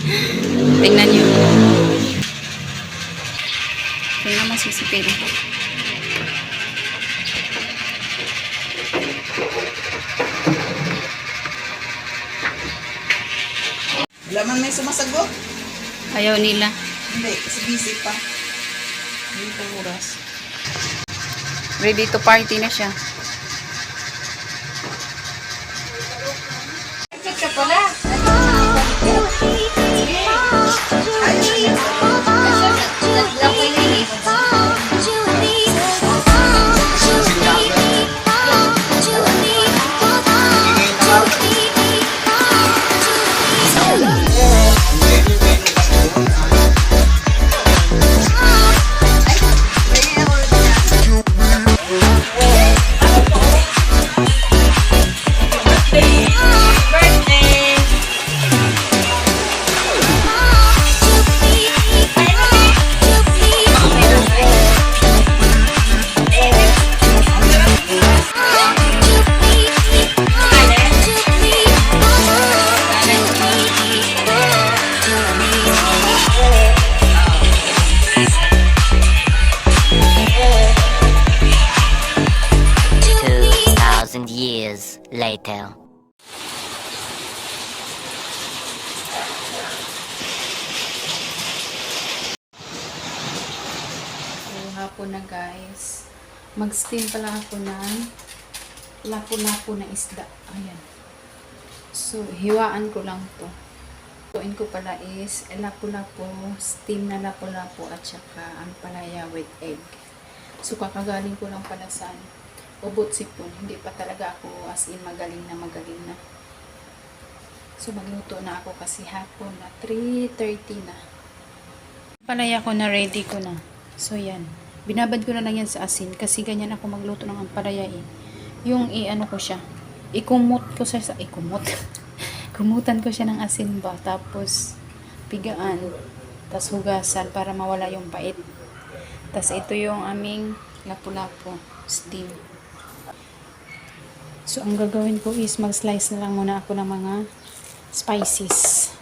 Tingnan nyo. Tingnan mo sisipin. Laman may sumasagot? Ayaw nila. Hindi, kasi busy pa. Hindi pa oras. Ready to party na siya. Check ka pala. Years later. So, hapon na guys. Mag-steam pala ako ng lapu-lapu na isda. Ayan. So, hiwaan ko lang to. Tuin ko pala is lapu-lapu, steam na lapu-lapu at saka ang palaya with egg. So, kakagaling ko lang pala sa ubot sipon. Hindi pa talaga ako as in magaling na. So, magluto na ako kasi hapon na 3:30 na. Palaya ko na, ready ko na. So, yan. Binabad ko na lang yan sa asin kasi ganyan ako magluto ng ampalaya eh. Yung i-ano ko siya. Ikumot ko siya sa ikumot. Kumutan ko siya ng asin ba. Tapos, pigaan. Tapos, hugasan para mawala yung pait. Tapos, ito yung aming lapu-lapu. Steam. So, ang gagawin ko is mag-slice na lang muna ako ng mga spices.